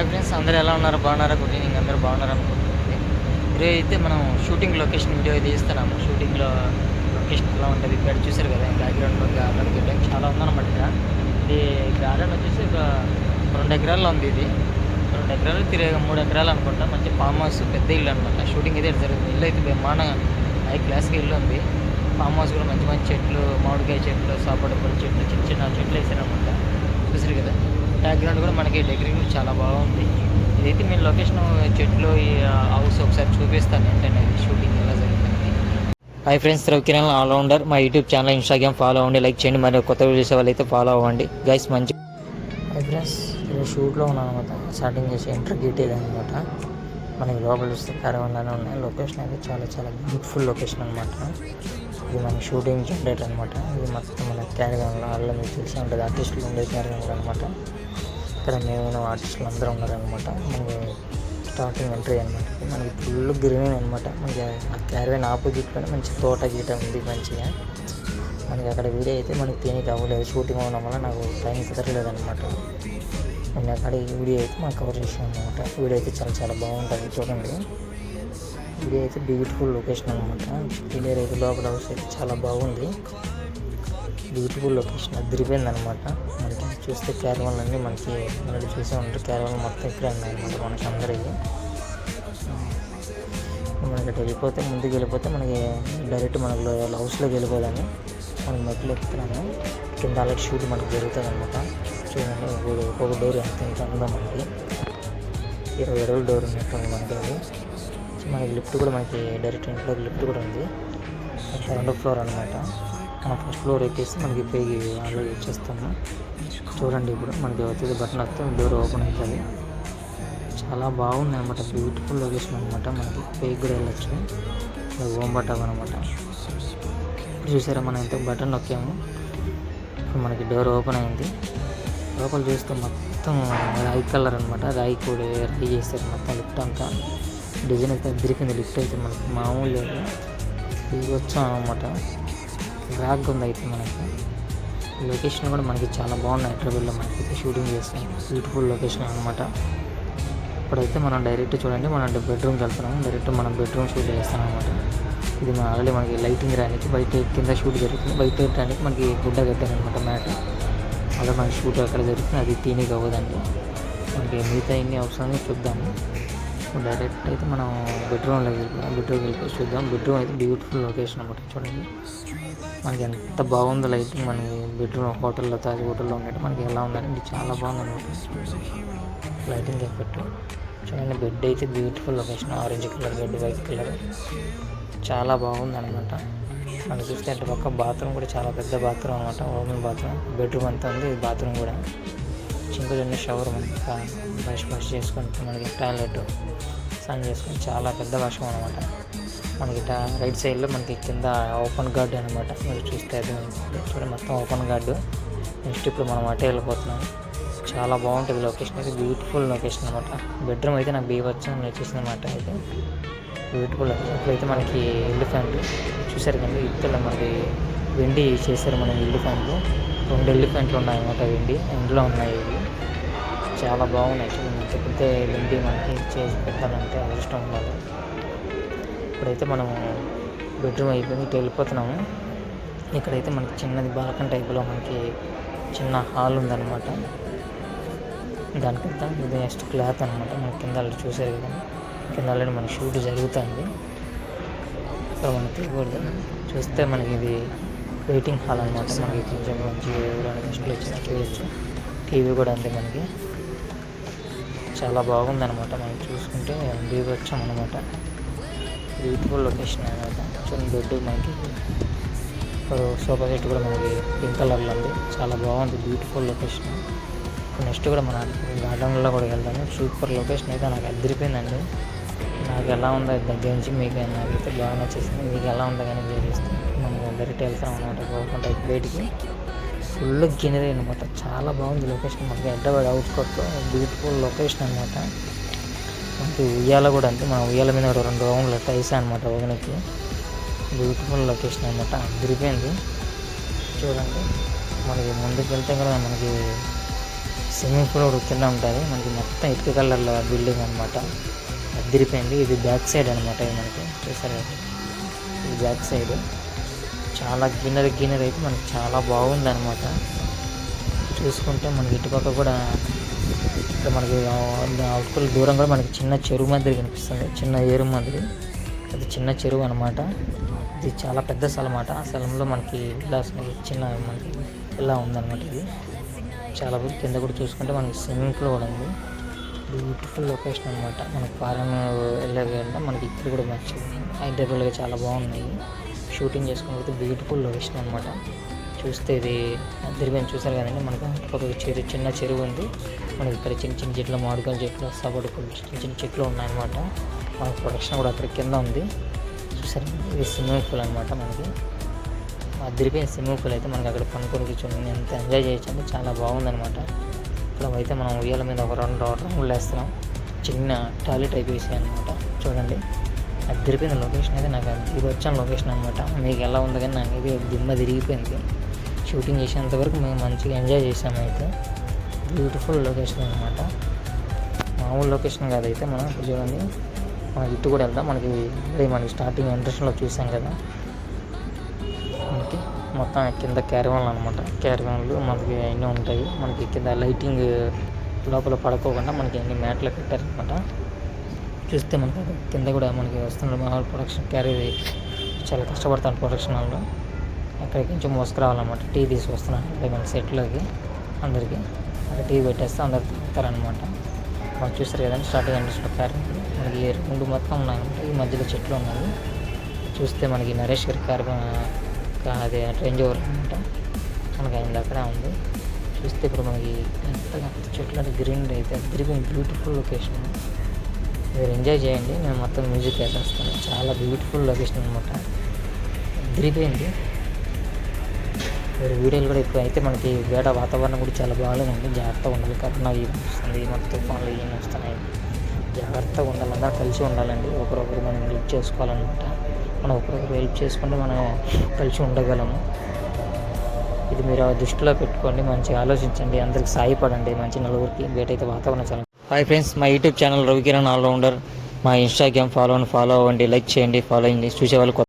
Hi friends, అందరూ ఎలా ఉన్నారు? బాగున్నారా? గుడ్ ఈవినింగ్, అందరూ బాగున్నారు అనుకుంటుంది. ఈరోజు అయితే మనం షూటింగ్ లొకేషన్ వీడియో అయితే ఇస్తున్నాము. షూటింగ్లో లొకేషన్ ఎలా ఉంటుంది ఇక్కడ చూసారు కదా. బ్యాక్గ్రౌండ్లో గార్డెన్ గిడ్డం చాలా ఉందన్నమాట. ఇది గార్డెన్ వచ్చేసి ఒక 2 ఎకరాల్లో ఉంది. ఇది 2 ఎకరాలు తిరిగి 3 ఎకరాలు అనుకుంటా. మంచి ఫామ్ హౌస్, పెద్ద ఇల్లు అనమాట. షూటింగ్ అయితే జరుగుతుంది. ఇల్లు అయితే బ్రహ్మాండంగా హై క్లాస్కి ఇల్లు ఉంది. ఫామ్ హౌస్ కూడా మంచి మంచి చెట్లు, మామిడికాయ చెట్లు, సాపడి పళ్ళు చెట్లు, చిన్న చిన్న చెట్లు వేసారనమాట. చూసారు కదా. బ్యాక్గ్రౌండ్ కూడా మనకి డెకరేటివ్ చాలా బాగుంది. ఇదైతే నేను లొకేషన్ చెట్లు ఈ హౌస్ ఒకసారి చూపిస్తాను ఏంటంటే షూటింగ్ ఎలా జరుగుతుంది. Hi friends, Ravikiran allrounder. మా యూట్యూబ్ ఛానల్, ఇన్స్టాగ్రామ్ ఫాలో అవ్వండి, లైక్ చేయండి, మరియు కొత్త వీడియోస్ వాళ్ళు అయితే ఫాలో అవ్వండి గైస్. మంచి హాయ్ ఫ్రెండ్స్, నేను షూట్లో ఉన్నాను అనమాట. స్టార్టింగ్ చేసి ఎంట్రీ గేట్ అనమాట. మనకి లోపల చూస్తే కార్యవల్లానే ఉన్నాయి. లొకేషన్ అయితే చాలా చాలా బ్యూటిఫుల్ లొకేషన్ అనమాట. ఇది మన షూటింగ్ జనరేటర్ అనమాట. ఇది మొత్తం మన క్యారవాన్లో అల్ల మీకు తెలిసి ఉంటుంది. ఆర్టిస్టులు ఉండే క్యారవాన్లో అనమాట. ఇక్కడ మేము ఆర్టిస్టులు అందరూ ఉన్నారనమాట. మనకి స్టార్టింగ్ ఎంట్రీ అనమాట. మనకి ఫుల్ గ్రీన్ అనమాట. మనకి ఆ క్యారవాన్ ఆపోజిట్లోనే మంచి తోట గీట ఉంది మంచిగా. మనకి అక్కడ వీడియో అయితే మనకి తీయనికి అవ్వలేదు. షూటింగ్ అవ్వడం వల్ల నాకు టైం కుదరలేదు అనమాట. నేను అక్కడ ఈ వీడియో అయితే మాకు కవర్ చేసాను అనమాట. వీడియో అయితే చాలా చాలా బాగుంటుంది, చూడండి. వీడియో అయితే బ్యూటిఫుల్ లొకేషన్ అనమాట. క్లియర్ అయితే లోపల హౌస్ అయితే చాలా బాగుంది. బ్యూటిఫుల్ లొకేషన్ అదిరిపోయింది అనమాట. మనకి చూస్తే క్యారవాన్లు అన్నీ మనకి చూసే ఉంటారు. క్యారవాన్ మొత్తం ఇక్కడే ఉన్నాయన్నమాట మనకి అందరికీ. మనకి వెళ్ళిపోతే ముందుకు వెళ్ళిపోతే మనకి డైరెక్ట్ మనకు హౌస్లోకి వెళ్ళిపోవాలని మనకి మెట్లు ఎక్కుతున్నాము. కింద అలాంటి షూట్ మనకు జరుగుతుంది అనమాట. చూడండి, ఒక్కొక్క డోర్ ఎంత ఉందో మనకి 20 అడుగుల డోర్ ఉన్నట్టు ఉంది మనకి. అది మనకి లిఫ్ట్ కూడా మనకి డైరెక్ట్ ఇంట్లోకి లిఫ్ట్ కూడా ఉంది. 2వ ఫ్లోర్ అనమాట. మన ఫస్ట్ ఫ్లోర్ ఎక్కేసి మనకి పైకి ఆల్రెడీ వచ్చేస్తాము. చూడండి, ఇప్పుడు మనకి వచ్చేది బటన్ వస్తే డోర్ ఓపెన్ అవుతుంది. చాలా బాగుంది అనమాట. బ్యూటిఫుల్ లొకేషన్ అనమాట. మనకి పైకి కూడా వెళ్ళచ్చు. హోమ్ బటన్ అనమాట. చూసారా, మనం ఇంత బటన్ నొక్కాము. ఇప్పుడు మనకి డోర్ ఓపెన్ అయింది. లోపల చూస్తే మొత్తం రాయి కలర్ అనమాట. రాయి కూడా రాయి చేస్తారు మొత్తం. లిఫ్ట్ అంతా డిజైన్ అయితే అదిరిపోయింది. లిఫ్ట్ అయితే మనకి మామూలు ఇది వచ్చాం అనమాట. బ్లాక్గా ఉంది అయితే మనకి. లొకేషన్ కూడా మనకి చాలా బాగుంది. హైదరాబాద్లో మనకి షూటింగ్ చేస్తాం. బ్యూటిఫుల్ లొకేషన్ అనమాట. ఇప్పుడైతే మనం డైరెక్ట్ చూడండి, మనం బెడ్రూమ్కి వెళ్తున్నాము. డైరెక్ట్ మనం బెడ్రూమ్ షూట్ చేస్తాం అనమాట. ఇది మన ఆల్రెడీ మనకి లైటింగ్ రానికి బయట కింద షూట్ జరుగుతుంది. బయట రానికి మనకి గుడ్డ కట్టారనమాట, మ్యాట్. అలా మనకి షూట్ ఎక్కడ జరుగుతుంది అది తీనికి అవ్వదండి. మనకి మిగతా ఎన్ని అవసరాన్ని చూద్దాము. డైరెక్ట్ అయితే మనం బెడ్రూమ్లోకి వెళ్ళిపోయి చూద్దాం. బెడ్రూమ్ అయితే బ్యూటిఫుల్ లొకేషన్ అనమాట. చూడండి, మనకి ఎంత బాగుందో లైటింగ్. మనకి బెడ్రూమ్ హోటల్లో, తాజ్ హోటల్లో ఉన్నట్టు మనకి ఎలా ఉందండి, చాలా బాగుంది అనమాట లైటింగ్ ఎఫెక్ట్. చూడండి, బెడ్ అయితే beautiful location. Orange colour bed, white colour, చాలా బాగుంది అనమాట. మనం చూస్తే అటు పక్క బాత్రూమ్ కూడా చాలా పెద్ద బాత్రూమ్ అనమాట. Open bathroom. బెడ్రూమ్ అంతా ఉంది, బాత్రూమ్ కూడా. చింకులన్నీ షవర్ మనకి వాష్ చేసుకొని మనకి టాయిలెట్ స్నానం చేసుకొని చాలా పెద్ద వాష్రూమ్ అనమాట. మనకి రైట్ సైడ్లో మనకి కింద ఓపెన్ గార్డు అనమాట. మీరు చూస్తే అది చూడండి, మొత్తం ఓపెన్ గార్డు. నెక్స్ట్ ఇప్పుడు మనం అటే వెళ్ళిపోతున్నాం. చాలా బాగుంటుంది లొకేషన్ అయితే. బ్యూటిఫుల్ లొకేషన్ అనమాట. బెడ్రూమ్ అయితే నాకు బీవచ్చని నేను చూసిన అనమాట. అయితే బ్యూటిఫుల్ లొకేషన్. ఇప్పుడైతే మనకి ఎలిఫెంట్ చూసారు కదా. ఇక్కడ మనకి వెండి చేశారు మన ఎలిఫెంట్లు. 2 ఎలిఫెంట్లు ఉన్నాయన్నమాట. వెండి ఇందులో ఉన్నాయి. ఇవి చాలా బాగున్నాయి. చూడండి, పెద్ద వెండి మనకి చేసి పెట్టాలంటే అదృష్టం ఉండాలి. ఇప్పుడైతే మనము బెడ్రూమ్ అయిపోయింది, ఇటు వెళ్ళిపోతున్నాము. ఇక్కడైతే మనకి చిన్నది బాల్కన్ టైప్లో మనకి చిన్న హాల్ ఉందన్నమాట. దానికంతా ఇది నెక్స్ట్ క్లాత్ అనమాట. మనకి కింద ఆల్రెడీ చూసారు కదా. కింద ఆల్రెడీ మన షూట్ జరుగుతుంది. ఇక్కడ మనం తెలియకూడదు. చూస్తే మనకి ఇది వెయిటింగ్ హాల్ అనమాట. మనకి కొంచెం మంచి ఎవరైనా గెస్టులు వచ్చినా చూడవచ్చు. టీవీ కూడా ఉంది మనకి. చాలా బాగుందనమాట. మనం చూసుకుంటే లీవ్ వచ్చాం అనమాట. బ్యూటిఫుల్ లొకేషన్ అనమాట. చూడండి, బెడ్ మనకి సోఫా సెట్ కూడా మనకి పింక్ కలర్లో ఉంది. చాలా బాగుంది, బ్యూటిఫుల్ లొకేషన్. నెక్స్ట్ కూడా మన గార్డెన్లో కూడా వెళ్దాము. సూపర్ లొకేషన్ అయితే నాకు అదిరిపోయిందండి. నాకు ఎలా ఉందో దగ్గర నుంచి మీకు నాకైతే బాగా నచ్చేసింది. మీకు ఎలా ఉందో కానీ చేస్తాను. మనం డైరెక్ట్ వెళ్తాం అనమాట. గోల్కొండ బయటికి ఫుల్ గ్రీనరీ అనమాట. చాలా బాగుంది లొకేషన్. మనకి హైదరాబాద్ అవుట్స్కట్లో బ్యూటిఫుల్ లొకేషన్ అనమాట. మనకి ఉయ్యాల కూడా అంతే. మన ఉయ్యాల మీద 2 రౌండ్లు టైసా అనమాట ఒకనికి. బ్యూటిఫుల్ లొకేషన్ అనమాట. అదిరిపోయింది. చూడండి, మనకి ముందుకు వెళ్తే కూడా మనకి స్విమ్మింగ్ పూల్ కూడా కింద ఉంటుంది. మనకి మొత్తం ఇటుక కలర్ల బిల్డింగ్ అనమాట. అదిరిపోయింది. ఇది బ్యాక్ సైడ్ అనమాట. ఇది మనకి చూసారు, ఇది బ్యాక్ సైడ్. చాలా గ్రీనరీ అయితే మనకి చాలా బాగుంది అనమాట. చూసుకుంటే మనకి ఇటుపక్క కూడా ఇక్కడ మనకి అవుట్పుల్ దూరం కూడా మనకి చిన్న చెరువు మాదిరి కనిపిస్తుంది. చిన్న ఏరు మాదిరి. అది చిన్న చెరువు అనమాట. ఇది చాలా పెద్ద స్థలం అన్నమాట. ఆ స్థలంలో మనకి ఇలా చిన్న మనకి ఇలా ఉందన్నమాట. ఇది చాలా వరకు కింద కూడా చూసుకుంటే మనకి స్విమ్మింగ్ పూల్ కూడా ఉంది. బ్యూటిఫుల్ లొకేషన్ అనమాట. మనకి ఫారెన్ వెళ్ళాలంటే మనకి ఇక్కడ కూడా మంచి హైదరాబాద్గా చాలా బాగున్నాయి. షూటింగ్ చేసుకుని బ్యూటిఫుల్ లొకేషన్ అనమాట. చూస్తే ఇది తిరిగి చూసారు కదండి. మనకి ఒక చిన్న చెరువు ఉంది. మనకి ఇక్కడ చిన్న చిన్న చెట్లు, మామిడికాయల చెట్లు, సపోటా చిన్న చిన్న చెట్లు ఉన్నాయన్నమాట. మనకి ప్రొడక్షన్ కూడా అక్కడ కింద ఉంది. చూసారు, ఇది స్విమ్మింగ్ పూల్ అనమాట. మనకి అదిరిపోయిన స్విమ్మింగ్ పూల్ అయితే మనకి అక్కడ పనుకొని కూర్చొని ఎంత ఎంజాయ్ చేయొచ్చు అంటే చాలా బాగుందనమాట. ఇక్కడ అయితే మనం ఉయ్యాల మీద ఒక 2 రౌండ్లు వేస్తున్నాం. చిన్న టాయిలెట్ అయిపోయాయి అనమాట. చూడండి, అదిరిపోయిన లొకేషన్ అయితే నాకు ఇది వచ్చిన లొకేషన్ అనమాట. మీకు ఎలా ఉంది కానీ నాకు ఇది దిమ్మ తిరిగిపోయింది. షూటింగ్ చేసేంత వరకు మేము మంచిగా ఎంజాయ్ చేసాము. అయితే బ్యూటిఫుల్ లొకేషన్ అనమాట. మామూలు లొకేషన్ కాదైతే మనం ఇప్పుడు చూడండి, మనకి ఇటు కూడా వెళ్దాం. మనకి స్టార్టింగ్ ఎంట్రన్స్లో చూసాం కదా, మనకి మొత్తం కింద క్యారివాన్లు అనమాట. క్యారివాన్లు మనకి అన్నీ ఉంటాయి. మనకి కింద లైటింగ్ లోపల పడుకోకుండా మనకి అన్ని మ్యాట్లు పెట్టారనమాట. చూస్తే మనకి కింద కూడా మనకి వస్తున్న మామూలు ప్రొడక్షన్ క్యారీ చాలా కష్టపడతాను ప్రొడక్షన్ వాళ్ళు. అక్కడికి కొంచెం మోసుకురావాలన్నమాట. టీ తీసుకొస్తున్నాను అంటే మన సెట్లోకి అందరికీ. అక్కడ టీ పెట్టేస్తే అందరు తాగుతారనమాట. మనం చూస్తారు కదండి స్టార్టింగ్ ఎంట్రన్స్లో క్యారీ మనకి 2 మొత్తం ఉన్నాయన్నమాట. ఈ మధ్యలో చెట్లు ఉన్నాయి. చూస్తే మనకి నరేష్ గారి కార్ అదే రేంజ్ ఓవర్ అనమాట. మనకి ఆయన అక్కడే ఉంది. చూస్తే ఇప్పుడు మనకి ఎంతగా చెట్లు అంటే గ్రీన్ అయితే తిరిగి బ్యూటిఫుల్ లొకేషన్. మీరు ఎంజాయ్ చేయండి. మేము మొత్తం మ్యూజిక్ వేసేస్తాను. చాలా బ్యూటిఫుల్ లొకేషన్ అనమాట. తిరిగిపోయింది. మీరు వీడియోలు కూడా ఇప్పుడు అయితే మనకి వేడ వాతావరణం కూడా చాలా బాగాలేదండి. జాగ్రత్తగా ఉండాలి. కరోనా వస్తుంది, మొత్తం తుఫాన్లు ఏమి వస్తున్నాయి. జాగ్రత్తగా ఉండాలి. అందరూ కలిసి ఉండాలండి. ఒకరొకరు మనం హెల్ప్ చేసుకోవాలన్నమాట. మనం ఒకరొకరు హెల్ప్ చేసుకుంటే మనం కలిసి ఉండగలము. ఇది మీరు దృష్టిలో పెట్టుకోండి. మంచిగా ఆలోచించండి. అందరికి సాయపడండి. మంచి నలుగురికి బయటైతే వాతావరణం చాలా. హాయ్ ఫ్రెండ్స్, మా యూట్యూబ్ ఛానల్ రవికిరణ్ ఆల్రౌండర్. మా ఇన్స్టాగ్రామ్ ఫాలో అవ్వండి, లైక్ చేయండి, ఫాలో అయ్యండి. చూసేవాళ్ళు